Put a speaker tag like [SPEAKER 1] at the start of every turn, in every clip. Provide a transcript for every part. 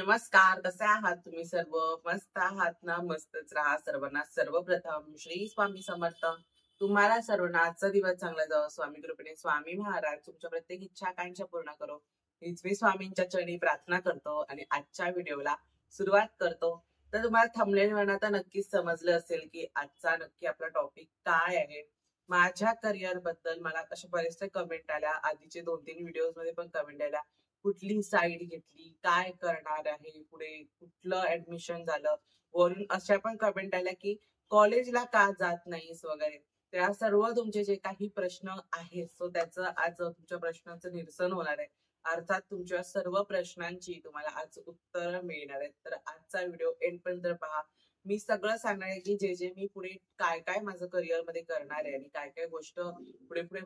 [SPEAKER 1] नमस्कार, कसे आहात तुम्ही सर्व? मस्त आहात ना? मस्तच राहा. सर्वांना सर्वप्रथम श्री स्वामी समर्थ. तुम्हाला सर्वांना आजचा दिवस चांगला जावो. स्वामी कृपेने स्वामी महाराज तुमच्या प्रत्येक इच्छा आकांक्षा पूर्ण करो, हीच मी स्वामींच्या चरणी प्रार्थना करतो आणि आजच्या व्हिडिओला सुरुवात करतो. तर तुम्हाला थंबनेलवरून आता नक्कीच समजलं असेल की आजचा नक्की आपला टॉपिक काय आहे. माझ्या करिअर बद्दल मला अशा बरेचसे कमेंट आल्या, आधीचे 2-3 व्हिडिओज मध्ये पण कमेंट आल्या. कुठली साईड घेतली, काय करणार आहे पुढे, कुठलं ऍडमिशन झालं, वरून अशा पण कमेंट आल्या की कॉलेजला का जात नाहीस वगैरे. त्या सर्व तुमचे जे काही प्रश्न आहेत सो त्याचं आज तुमच्या प्रश्नांचं निरसन होणार आहे. अर्थात तुमच्या सर्व प्रश्नांची तुम्हाला आज उत्तर मिळणार आहेत. तर आजचा व्हिडिओ एंड पर्यंत पहा. मी सगळं सांगणार आहे की जे जे मी पुढे काय काय माझं करिअर मध्ये करणार आहे आणि काय काय गोष्ट पुढे पुढे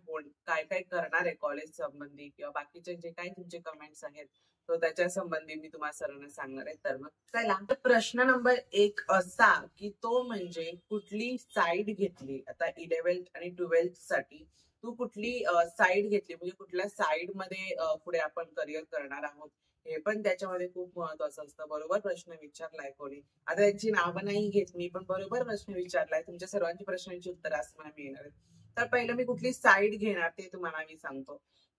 [SPEAKER 1] काय काय करणार आहे कॉलेज संबंधी किंवा बाकीचे जे काही तुमचे कमेंट्स आहेत तो त्याच्या संबंधी मी तुम्हाला सर्वांना सांगणार आहे. तर मग चला, प्रश्न नंबर 1 असा की तो म्हणजे कुठली साईड घेतली. आता 11th आणि 12th साठी तू कुठली साईड घेतली, म्हणजे कुठल्या साईड मध्ये पुढे आपण करिअर करणार आहोत हे पण त्याच्यामध्ये खूप महत्वाचं असतं. बरोबर प्रश्न विचारलाय कोणी. आता याची नावं नाही घेत मी, पण बरोबर प्रश्न विचारलाय. तुमच्या सर्वांची प्रश्नांची उत्तर असं मला मिळणार आहेत. तर पहिलं मी कुठली साईड घेणार ते तुम्हाला मी सांगतो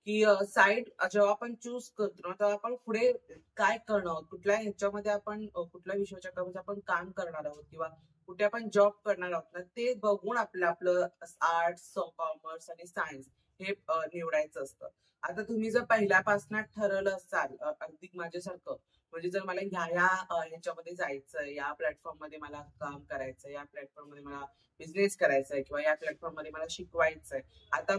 [SPEAKER 1] की साईड जेव्हा आपण चूज करतो ना तेव्हा आपण पुढे काय करणार आहोत, कुठल्या ह्याच्यामध्ये आपण कुठल्या विश्वचक्रामध्ये आपण काम करणार आहोत किंवा कुठे आपण जॉब करणार आहोत ना ते बघून आपलं आर्ट्स, कॉमर्स आणि सायन्स हे निवडायचं असतं. आता तुम्ही जर पहिल्यापासून ठरवलं असाल अगदी माझ्यासारखं, म्हणजे जर मला ह्या ह्याच्यामध्ये जायचंय, या प्लॅटफॉर्म मध्ये मला काम करायचंय, या प्लॅटफॉर्म मध्ये मला बिझनेस करायचा आहे किंवा या प्लॅटफॉर्म मध्ये मला शिकवायचंय. आता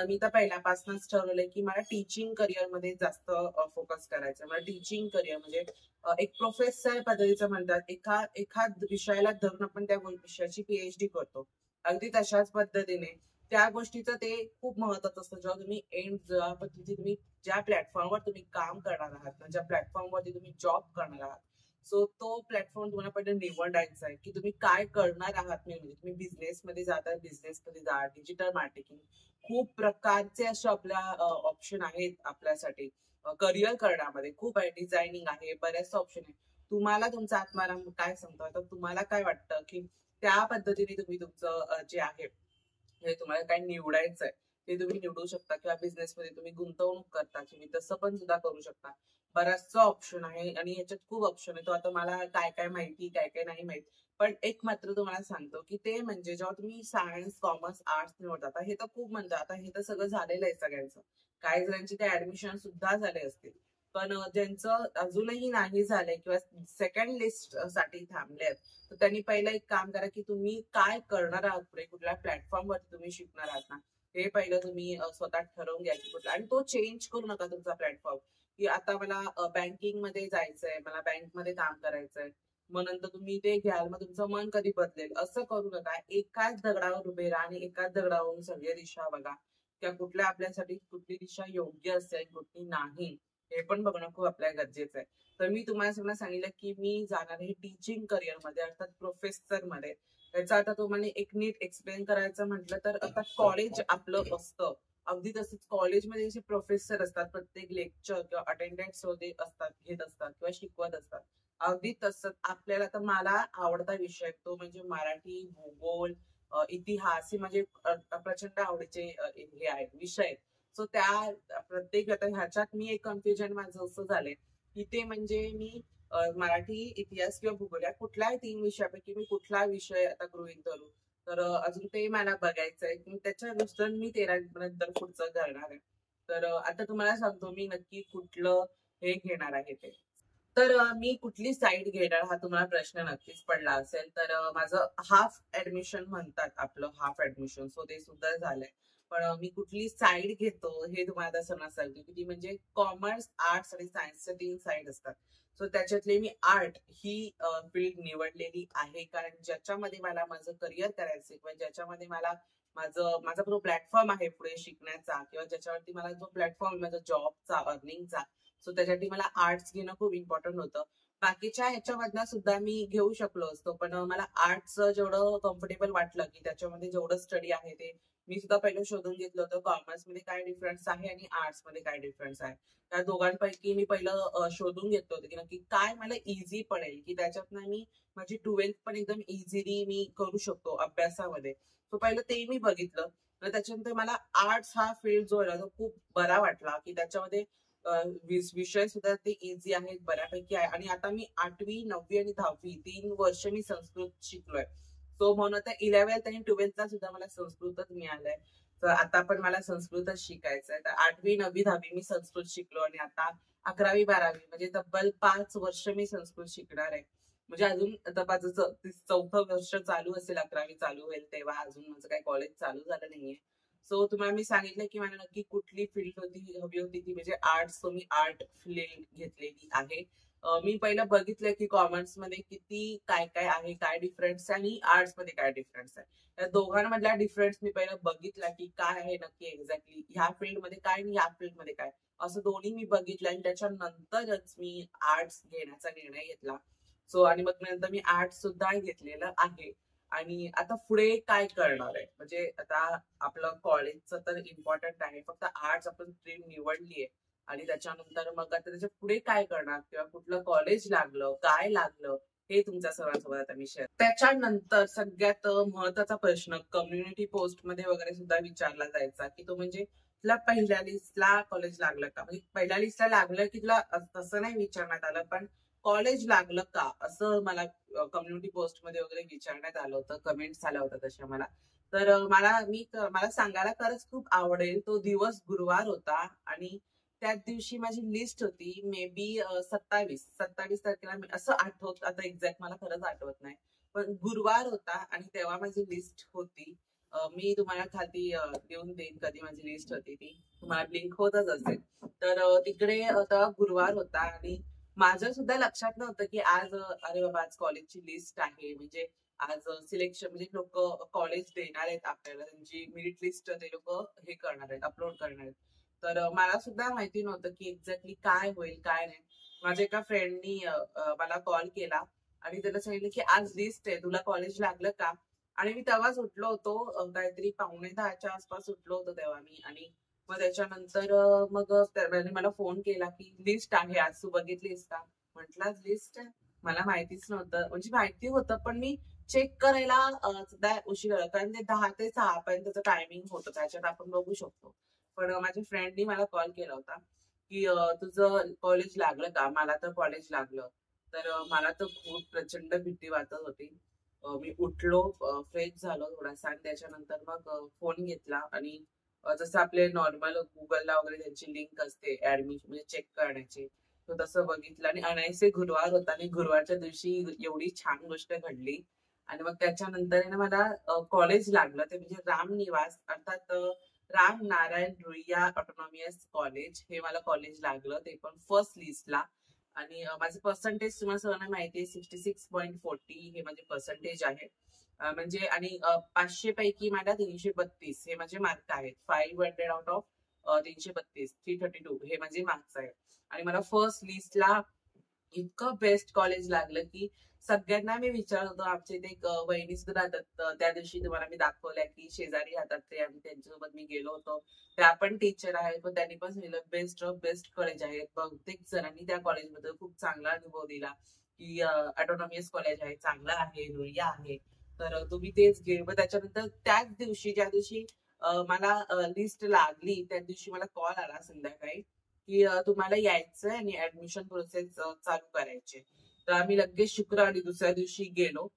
[SPEAKER 1] मी तर पहिल्यापासूनच ठरवलंय की मला टीचिंग करिअर मध्ये जास्त फोकस करायचंय. मला टीचिंग करिअर म्हणजे एक प्रोफेसर पद्धतीचं म्हणतात, एखाद विषयाला धरून आपण त्या विषयाची पीएचडी करतो. अगदी तशाच पद्धतीने त्या गोष्टीचं ते खूप महत्वाचं असतं. जेव्हा तुम्ही जेव्हा पद्धतीने तुम्ही ज्या प्लॅटफॉर्मवर तुम्ही काम करणार आहात, ज्या प्लॅटफॉर्मवरती तुम्ही जॉब करणार आहात, सो तो प्लॅटफॉर्म तुम्हाला पहिले निवडायचा आहे की तुम्ही काय करणार आहात. म्हणजे तुम्ही बिझनेस मध्ये जाता, बिझनेस मध्ये जा, डिजिटल मार्केटिंग, खूप प्रकारचे असे आपल्या ऑप्शन आहेत आपल्यासाठी करिअर करण्यामध्ये. खूप आहे, डिझायनिंग आहे, बरेच ऑप्शन आहे. तुम्हाला तुमचा आत्माराम काय सांगतो, तर तुम्हाला काय वाटतं की त्या पद्धतीने तुम्ही तुमचं जे आहे हे तुम्हाला काय निवडायचंय ते तुम्ही निवडू शकता. किंवा बिझनेस मध्ये तुम्ही गुंतवणूक करता तुम्ही तसं पण सुद्धा करू शकता. बराचसा ऑप्शन आहे आणि याच्यात खूप ऑप्शन आहे. तो आता मला काय काय माहिती, काय काय नाही माहित, पण एक मात्र तुम्हाला सांगतो की ते म्हणजे जेव्हा तुम्ही सायन्स, कॉमर्स, आर्ट्स निवडता, आता हे तर खूप म्हणतात, आता हे तर सगळं झालेलं आहे सगळ्यांचं. काही जणांची ते ऍडमिशन सुद्धा झाले असतील, पण ज्यांचं अजूनही नाही झालंय किंवा सेकंड लिस्ट साठी थांबलेत, तर त्यांनी पहिलं एक काम करा की तुम्ही काय करणार आहात पुढे, कुठल्या प्लॅटफॉर्मवरती तुम्ही शिकणार आहात ना हे पहिलं तुम्ही स्वतः ठरवून घ्या की कुठला, आणि तो चेंज करू नका तुमचा प्लॅटफॉर्म की आता मला बँकिंग मध्ये जायचंय, मला बँकमध्ये काम करायचंय, मग नंतर तुम्ही ते घ्याल, मग तुमचं मन कधी बदलेल असं करू नका. एकाच दगडावर उभे राहा आणि एकाच दगडावरून सगळ्या दिशा बघा किंवा कुठल्या आपल्यासाठी कुठली दिशा योग्य असेल, कुठली नाही हे पण बघणं खूप आपल्या गरजेचं आहे. तर मी तुम्हाला सगळं सांगितलं की मी जाणार आहे टीचिंग करिअर मध्ये, अर्थात प्रोफेसर मध्ये. त्याचा आता तुम्हाला एक नीट एक्सप्लेन करायचं म्हटलं तर आता कॉलेज आपलं असतं, अगदी तसंच कॉलेजमध्ये जे प्रोफेसर असतात प्रत्येक लेक्चर किंवा अटेंडन्स मध्ये असतात, घेत असतात किंवा शिकवत असतात. अगदी तसंच आपल्याला, तर मला आवडता विषय तो म्हणजे मराठी, भूगोल, इतिहास हे म्हणजे प्रचंड आवडीचे हे आहेत विषय. सो त्या प्रत्येक आता ह्याच्यात मी एक कन्फ्युजन माझं असं झालंय की ते म्हणजे मी मराठी, इतिहास किंवा भूगोल या कुठल्याही 3 विषयापैकी मी कुठला विषय आता गृहीत धरू. तर अजून ते मला बघायचंय की त्याच्यानुसार मी 13वी नंतर पुढचं करणार आहे. तर आता तुम्हाला सांगतो मी नक्की कुठलं हे घेणार आहे ते. तर मी कुठली साईड घेणार हा तुम्हाला प्रश्न नक्कीच पडला असेल. तर माझं हाफ ऍडमिशन म्हणतात, आपलं हाफ ऍडमिशन, सो ते सुद्धा झालंय. पण मी कुठली साईड घेतो हे तुम्हाला आता समजतं की ती म्हणजे कॉमर्स, आर्ट्स आणि सायन्सच्या 3 साईड असतात. सो त्याच्यातले मी आर्ट ही फील्ड निवडलेली आहे, कारण ज्याच्यामध्ये मला माझं करिअर करायचं किंवा ज्याच्यामध्ये मला माझा जो प्लॅटफॉर्म आहे पुढे शिकण्याचा किंवा ज्याच्यावरती मला जो प्लॅटफॉर्म माझा जॉबचा, अर्निंगचा, सो त्याच्यासाठी मला आर्ट्स घेणं खूप इम्पॉर्टंट होतं. बाकीच्या ह्याच्यामधनं सुद्धा मी घेऊ शकलो असतो, पण मला आर्ट्स जेवढं कम्फर्टेबल वाटलं की त्याच्यामध्ये जेवढं स्टडी आहे ते मी सुद्धा पहिलं शोधून घेतलं होतं कॉमर्स मध्ये काय डिफरन्स आहे आणि आर्ट्स मध्ये काय डिफरन्स आहे. त्या दोघांपैकी मी पहिलं शोधून घेतलं होतं की नक्की काय मला इझी पडेल, की त्याच्यातनं मी माझी 12th पण एकदम इझिली मी करू शकतो अभ्यासामध्ये. सो पहिलं ते मी बघितलं. तर त्याच्यानंतर मला आर्ट्स हा फील्ड जो आहे ना तो खूप बरा वाटला, की त्याच्यामध्ये विषय सुद्धा ते इझी आहेत बऱ्यापैकी आहे. आणि आता मी 8वी 9वी आणि 10वी 3 वर्ष मी संस्कृत शिकलोय. तो म्हणून आता 11th आणि 12th सुद्धा मला संस्कृतच मिळालंय. तर आता पण मला संस्कृतच शिकायचंय. तर 8वी 9वी 10वी मी संस्कृत शिकलो आणि आता 11वी 12वी म्हणजे तब्बल 5 वर्ष मी संस्कृत शिकणार आहे. म्हणजे अजून आता माझं 4थं वर्ष चालू असेल, 11वी चालू होईल तेव्हा. अजून माझं काही कॉलेज चालू झालं नाहीये. सो तुम्हाला मी सांगितलं की मला नक्की कुठली फील्ड हवी होती ती म्हणजे आर्ट्स. सो मी आर्ट फील्ड घेतलेली आहे. मी पहिलं बघितलं की कॉमर्स मध्ये किती काय काय आहे, काय डिफरन्स आहे आणि आर्ट्स मध्ये काय डिफरन्स आहे. या दोघांमधला डिफरन्स मी पहिला बघितला की काय आहे नक्की एक्झॅक्टली ह्या फील्ड मध्ये काय आणि ह्या फील्ड मध्ये काय, असं दोन्ही मी बघितलं आणि त्याच्यानंतरच मी आर्ट्स घेण्याचा निर्णय घेतला. सो आणि मग नंतर मी आर्ट्स सुद्धा घेतलेलं आहे. आणि आता पुढे काय करणार आहे म्हणजे आता आपलं कॉलेजचं तर इम्पॉर्टंट आहे, फक्त आर्ट्स आपण स्ट्रीम निवडली आहे. आणि त्याच्यानंतर मग आता त्याच्या पुढे काय करणार किंवा कुठलं कॉलेज लागलं, काय लागलं, हे तुमच्या सर्वांसोबत आता मी शेअर. त्याच्यानंतर सगळ्यात महत्वाचा प्रश्न कम्युनिटी पोस्ट मध्ये वगैरे सुद्धा विचारला जायचा की तो म्हणजे तुला पहिल्या लिस्टला कॉलेज लागलं का. म्हणजे पहिल्या लिस्टला लागलं की तुला तसं नाही विचारण्यात आलं, पण कॉलेज लागलं का असं मला कम्युनिटी पोस्ट मध्ये वगैरे विचारण्यात आलं होतं, कमेंट्स आल्या होत्या तशा मला. तर मला सांगायला खरंच खूप आवडेल. तो दिवस गुरुवार होता आणि त्याच दिवशी माझी लिस्ट होती मे बी 27 तारखेला. असं आठवत आता एक्झॅक्ट मला खरंच आठवत नाही, पण गुरुवार होता आणि तेव्हा माझी लिस्ट होती. मी तुम्हाला खाली देऊन देईन कधी माझी लिस्ट होती ती, तुम्हाला लिंक होतच असेल. तर तिकडे आता गुरुवार होता आणि माझं सुद्धा लक्षात नव्हतं की आज अरे बाबा आज कॉलेजची लिस्ट आहे. म्हणजे आज सिलेक्शन म्हणजे लोक कॉलेज देणार आहेत आपल्याला, त्यांची मेरिट लिस्ट ते लोक हे करणार आहेत, अपलोड करणार आहेत. तर मला सुद्धा माहिती नव्हतं की एक्झॅक्टली काय होईल काय नाही. माझ्या एका फ्रेंडनी मला कॉल केला आणि त्याला सांगितलं की आज लिस्ट आहे, तुला कॉलेज लागलं का. आणि मी तेव्हाच उठलो होतो, काहीतरी 9:45च्या आसपास उठलो होतो तेव्हा मी. आणि मग त्याच्यानंतर मग त्याने मला फोन केला की लिस्ट आहे आज, तू बघितलीस का. म्हटलं लिस्ट आहे, मला माहितीच नव्हतं. म्हणजे माहिती होतं पण मी चेक करायला सुद्धा उशीर झाला, कारण ते 10 ते 6 पर्यंतचं टायमिंग होतं, त्याच्यात आपण बघू शकतो. पण माझ्या फ्रेंडनी मला कॉल केला होता की तुझं कॉलेज लागलं का. मला तर कॉलेज लागलं. तर मला तर खूप प्रचंड भीती वाटत होती. मी उठलो, फ्रेश झालो थोडासा आणि त्याच्यानंतर मग फोन घेतला आणि जसं आपले नॉर्मल गुगलला वगैरे त्यांची लिंक असते ऍडमिशन म्हणजे चेक करण्याची, तो तसं बघितलं. आणि अनायसे गुरुवार होता आणि गुरुवारच्या दिवशी एवढी छान गोष्ट घडली. आणि मग त्याच्यानंतर ना मला कॉलेज लागलं, ते म्हणजे रामनिवास अर्थात राम नारायण रुईया ऑटोनॉमियस कॉलेज, हे मला कॉलेज लागलं, ते पण फर्स्ट लिस्टला. आणि माझे पर्सेंटेज तुम्हाला सर्वांना माहिती आहे 66.40 हे माझे पर्सेंटेज आहे. म्हणजे आणि 500 पैकी मला 332 हे माझे मार्क आहेत. 500 आउट ऑफ 332 332 हे माझे मार्क्स आहेत. आणि मला फर्स्ट लिस्टला इतकं बेस्ट कॉलेज लागलं की सगळ्यांना मी विचारत होतो. आमच्या इथे एक वहिनी सुद्धा राहतात, त्या दिवशी तुम्हाला मी दाखवल्या की शेजारी राहतात ते, आणि त्यांच्यासोबत मी गेलो होतो. त्या पण टीचर आहेत, पण त्यांनी पण सांगितलं बेस्ट ऑफ बेस्ट कॉलेज आहेत. बहुतेक जणांनी त्या कॉलेजबद्दल खूप चांगला अनुभव दिला की ऑटोनॉमियस कॉलेज आहे, चांगलं आहे, रुईया आहे. तर तुम्ही तेच घे. मग त्याच्यानंतर त्याच दिवशी ज्या दिवशी मला लिस्ट लागली त्या दिवशी मला कॉल आला संध्याकाळी की तुम्हाला यायचंय आणि ऍडमिशन प्रोसेस चालू करायची. तर आम्ही लगेच शुक्रवारी दुसऱ्या दिवशी गेलो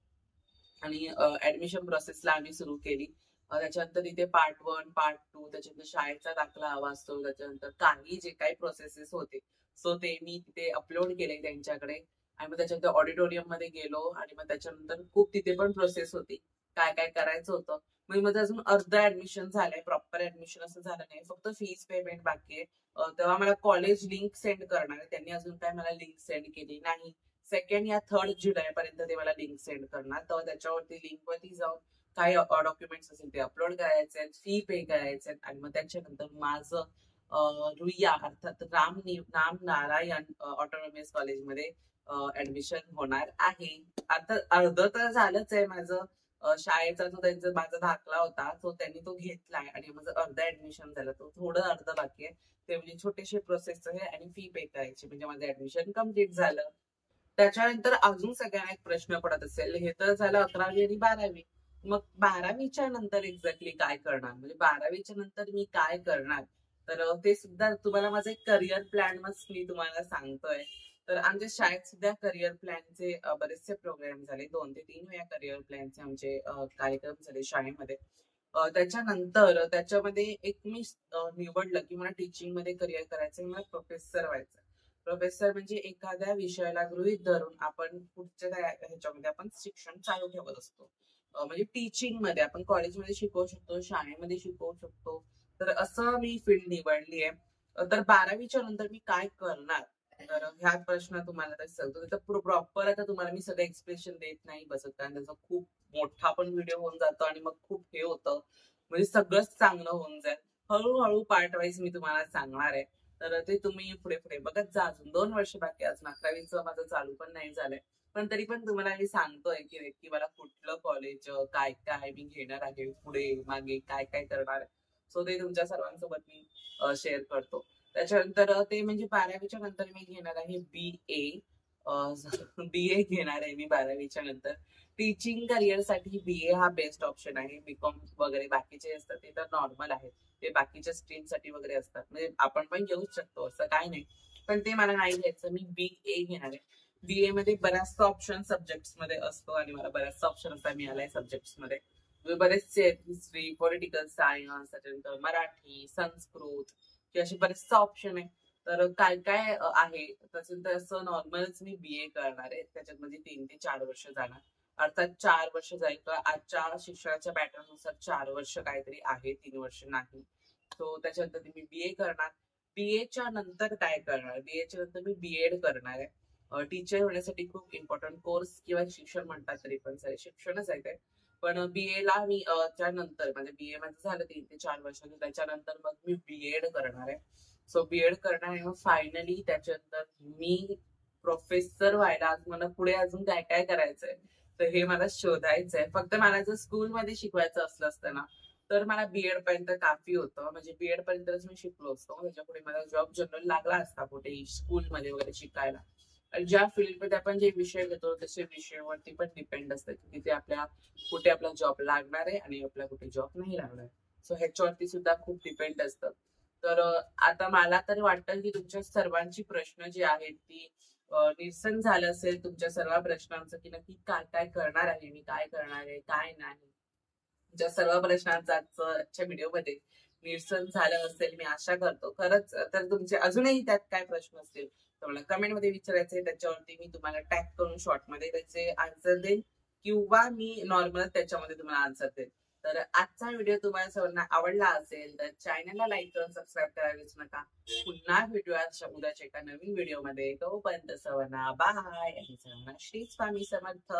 [SPEAKER 1] आणि ऍडमिशन प्रोसेसला आम्ही सुरू केली. त्याच्यानंतर इथे पार्ट 1 पार्ट 2 त्याच्यानंतर शाळेचा दाखला हवा असतो, त्याच्यानंतर काही जे काही प्रोसेसेस होते सो ते मी तिथे अपलोड केले त्यांच्याकडे. आणि मग त्याच्यानंतर ऑडिटोरियम मध्ये गेलो आणि मग त्याच्यानंतर खूप तिथे पण प्रोसेस होती, काय काय करायचं होतं. मग माझं अजून अर्ध ऍडमिशन झालंय, प्रॉपर ऍडमिशन असं झालं नाही, फक्त फीस पेमेंट बाकी आहे. तेव्हा मला कॉलेज लिंक सेंड करणार आहे, त्यांनी अजून काय मला लिंक सेंड केली नाही. 2nd या 3rd जुलै पर्यंत ते मला लिंक सेंड करणार. तर त्याच्यावरती लिंक वरती जाऊन काही डॉक्युमेंट्स असेल ते अपलोड करायचे, फी पे करायचे आणि मग त्याच्यानंतर माझं रुईया अर्थात राम नारायण ऑटोनॉमियस कॉलेजमध्ये ऍडमिशन होणार आहे. आता अर्ध तर झालंच आहे माझं. शाळेचा जो त्यांचा माझा दाखला होता तो त्यांनी तो घेतलाय आणि माझं अर्ध ऍडमिशन झालं. तो थोडं अर्ध बाकी आहे. ते म्हणजे छोटेसे प्रोसेस आहे आणि फी पे करायची म्हणजे माझं ऍडमिशन कम्प्लीट झालं. त्याच्यानंतर अजून सगळ्यांना एक प्रश्न पडत असेल, हे तर झालं 11वी आणि 12वी. मग 12वीच्या नंतर एक्झॅक्टली काय करणार? म्हणजे 12वीच्या नंतर मी काय करणार? तर ते सुद्धा तुम्हाला माझं एक करिअर प्लॅन मी तुम्हाला सांगतोय. तर आमच्या शाळेत सुद्धा करिअर प्लॅनचे बरेचसे प्रोग्राम झाले. 2 ते 3 वेळा करिअर प्लॅनचे आमचे कार्यक्रम झाले शाळेमध्ये. त्याच्यानंतर त्याच्यामध्ये एक मी निवडलं की मला टीचिंग मध्ये करिअर करायचंय, मला प्रोफेसर व्हायचं. प्रोफेसर म्हणजे एखाद्या विषयाला गृहीत धरून आपण पुढच्या ह्याच्यामध्ये आपण शिक्षण चालू ठेवत असतो. म्हणजे टीचिंग मध्ये आपण कॉलेजमध्ये शिकवू शकतो, शाळेमध्ये शिकवू शकतो. तर असं मी फील्ड निवडली आहे. तर 12वीच्या नंतर मी काय करणार? तर ह्या प्रश्न तुम्हाला तर सांगतो. तर प्रॉपर आता तुम्हाला मी सगळं एक्सप्लेनेशन देत नाही बसत, कारण त्याचा खूप मोठा पण व्हिडिओ होऊन जातो आणि मग खूप हे होतं, म्हणजे सगळंच चांगलं होऊन जाईल. हळूहळू पार्ट वाईज मी तुम्हाला सांगणार आहे. तर ते तुम्ही पुढे पुढे बघत जा. अजून 2 वर्ष बाकी, अजून 11वीचं माझं चालू पण नाही झालंय. पण तरी पण तुम्हाला मी सांगतोय की मला कुठलं कॉलेज, काय काय मी घेणार आहे, पुढे मागे काय काय करणार आहे. सो ते तुमच्या सर्वांसोबत मी शेअर करतो. त्याच्यानंतर ते म्हणजे 12वीच्या नंतर मी घेणार आहे BA. BA घेणार आहे मी 12वीच्या नंतर. टीचिंग करिअरसाठी BA हा बेस्ट ऑप्शन आहे. बीकॉम वगैरे बाकीचे असतात ते तर नॉर्मल आहेत. ते बाकीच्या स्ट्रीमसाठी वगैरे असतात. म्हणजे आपण पण घेऊच शकतो, असं काय नाही. पण ते मला नाही घ्यायचं. मी BA घेणार आहे. BA मध्ये बऱ्याचसा ऑप्शन सब्जेक्ट्स मध्ये असतो आणि मला बऱ्याचसा ऑप्शन असा मिळालाय सब्जेक्ट्स मध्ये. बरेचसे हिस्ट्री, पॉलिटिकल सायन्स, त्याच्यानंतर मराठी, संस्कृत की असे बरेचसे ऑप्शन आहे. तर काय काय आहे त्याच्यानंतर असं नॉर्मलच मी BA करणार आहे. त्याच्यात म्हणजे 3 ते 4 वर्ष जाणार. अर्थात 4 वर्ष जाईल का आजच्या शिक्षणाच्या पॅटर्न नुसार 4 वर्ष काहीतरी आहे, 3 वर्ष नाही. सो त्याच्यानंतर मी BA करणार. BAच्या नंतर काय करणार? BAच्या नंतर मी BEd करणार आहे. टीचर होण्यासाठी खूप इम्पॉर्टंट कोर्स किंवा शिक्षण म्हणतात तरी पण शिक्षणच आहे ते. पण BA ला मी त्यानंतर म्हणजे BA माझं झालं 3 ते 4 वर्षाचं, त्याच्यानंतर मग मी BEd करणार आहे. सो BEd करणार आहे. मग फायनली त्याच्यानंतर मी प्रोफेसर व्हायला मला पुढे अजून काय काय करायचंय तर हे मला शोधायचंय. फक्त मला जर स्कूलमध्ये शिकवायचं असलं असतं ना तर मला BEd पर्यंत काफी होतं. म्हणजे BEd पर्यंतच मी शिकलो असतो. त्याच्या पुढे मला जॉब जनरल लागला असता कुठे स्कूलमध्ये वगैरे शिकायला. ज्या फील्डमध्ये आपण जे विषय घेतो तसे विषयावरती पण डिपेंड असतं की तिथे कुठे आपला जॉब लागणार आहे आणि आपला कुठे जॉब नाही लागणार. सो ह्याच्यावरती सुद्धा खूप डिपेंड असतं. तर आता मला तरी वाटतं की तुमच्या सर्वांची प्रश्न जी आहेत ती निरसन झालं असेल तुमच्या सर्व प्रश्नांचं की नक्की काय काय करणार आहे मी, काय करणार आहे काय नाही. तुमच्या सर्व प्रश्नांचा आजच्या व्हिडिओमध्ये निरसन झालं असेल मी आशा करतो. खरंच तर तुमचे अजूनही त्यात काय प्रश्न असतील तर मला कमेंट मध्ये विचारायचे. त्याच्यावरती मी तुम्हाला टॅग करून शॉर्ट मध्ये त्याचे आन्सर देईन किंवा मी नॉर्मल त्याच्यामध्ये तुम्हाला आन्सर देईन. तर आजचा व्हिडिओ तुम्हाला सर्वांना आवडला असेल तर चॅनलला लाईक करून सबस्क्राईब करायला विसरू नका. पुन्हा भेटूया उद्याच्या एका नवीन व्हिडिओमध्ये. तोपर्यंत सर्वांना बाय आणि सर्वांना श्री स्वामी समर्थ.